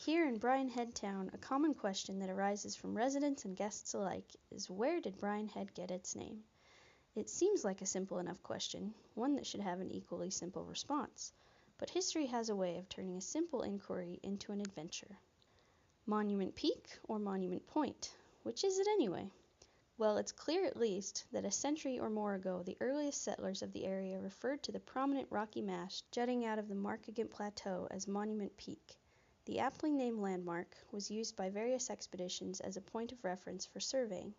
Here in Brian Head Town, a common question that arises from residents and guests alike is, where did Brian Head get its name? It seems like a simple enough question, one that should have an equally simple response, but history has a way of turning a simple inquiry into an adventure. Monument Peak or Monument Point? Which is it anyway? Well, it's clear at least that a century or more ago the earliest settlers of the area referred to the prominent rocky mass jutting out of the Markagant Plateau as Monument Peak. The aptly named landmark was used by various expeditions as a point of reference for surveying.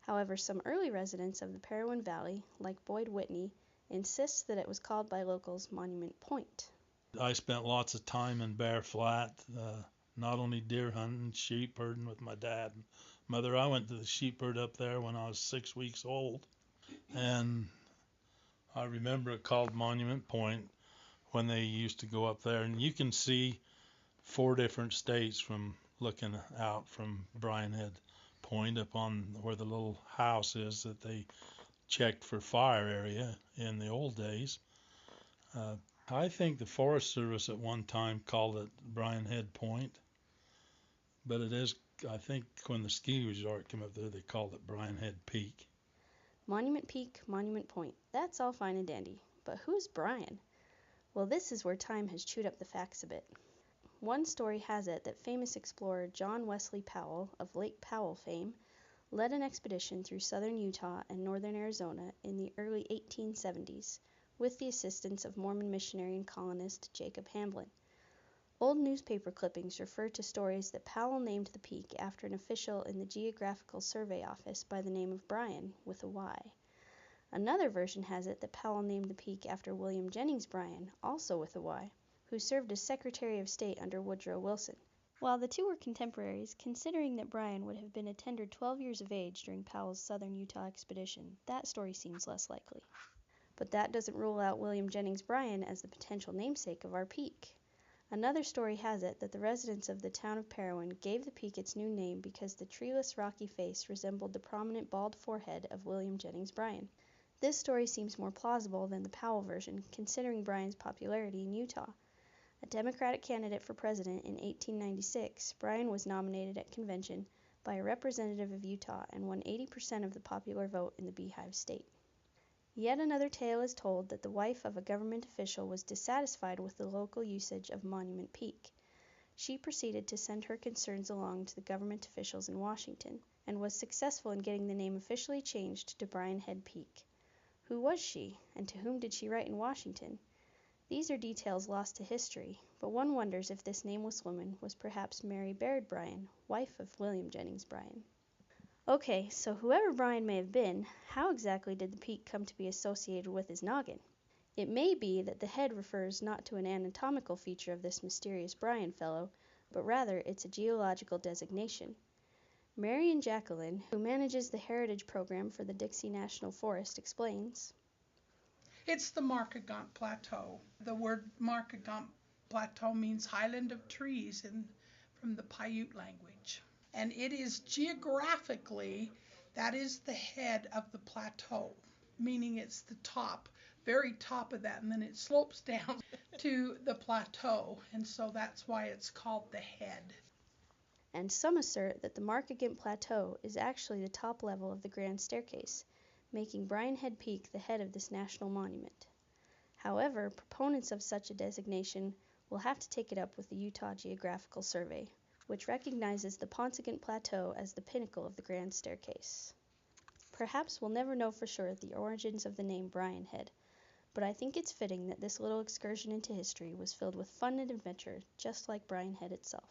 However, some early residents of the Parowan Valley, like Boyd Whitney, insist that it was called by locals Monument Point. I spent lots of time in Bear Flat, not only deer hunting, sheep herding with my dad and mother. I went to the sheep herd up there when I was 6 weeks old, and I remember it called Monument Point when they used to go up there, and you can see 4 different states from looking out from Brian Head Point up on where the little house is that they checked for fire area in the old days. I think the Forest Service at one time called it Brian Head Point, but it is, I think when the ski resort came up there, they called it Brian Head Peak. Monument Peak, Monument Point. That's all fine and dandy. But who's Brian? Well, this is where time has chewed up the facts a bit. One story has it that famous explorer John Wesley Powell, of Lake Powell fame, led an expedition through southern Utah and northern Arizona in the early 1870s with the assistance of Mormon missionary and colonist Jacob Hamblin. Old newspaper clippings refer to stories that Powell named the peak after an official in the Geographical Survey Office by the name of Bryan, with a Y. Another version has it that Powell named the peak after William Jennings Bryan, also with a Y, who served as Secretary of State under Woodrow Wilson. While the two were contemporaries, considering that Bryan would have been a tender 12 years of age during Powell's southern Utah expedition, that story seems less likely. But that doesn't rule out William Jennings Bryan as the potential namesake of our peak. Another story has it that the residents of the town of Parowan gave the peak its new name because the treeless rocky face resembled the prominent bald forehead of William Jennings Bryan. This story seems more plausible than the Powell version, considering Bryan's popularity in Utah. A Democratic candidate for president in 1896, Bryan was nominated at convention by a representative of Utah and won 80% of the popular vote in the Beehive State. Yet another tale is told that the wife of a government official was dissatisfied with the local usage of Monument Peak. She proceeded to send her concerns along to the government officials in Washington, and was successful in getting the name officially changed to Brian Head Peak. Who was she, and to whom did she write in Washington? These are details lost to history, but one wonders if this nameless woman was perhaps Mary Baird Bryan, wife of William Jennings Bryan. Okay, so whoever Bryan may have been, how exactly did the peak come to be associated with his noggin? It may be that the head refers not to an anatomical feature of this mysterious Bryan fellow, but rather it's a geological designation. Marion Jacqueline, who manages the heritage program for the Dixie National Forest, explains. It's the Markagant Plateau. The word Markagant Plateau means highland of trees from the Paiute language. And it is geographically, that is the head of the plateau, meaning it's the top, very top of that, and then it slopes down to the plateau, and so that's why it's called the head. And some assert that the Markagant Plateau is actually the top level of the Grand Staircase, making Brian Head Peak the head of this national monument. However, proponents of such a designation will have to take it up with the Utah Geographical Survey, which recognizes the Paunsaugunt Plateau as the pinnacle of the Grand Staircase. Perhaps we'll never know for sure the origins of the name Brian Head, but I think it's fitting that this little excursion into history was filled with fun and adventure, just like Brian Head itself.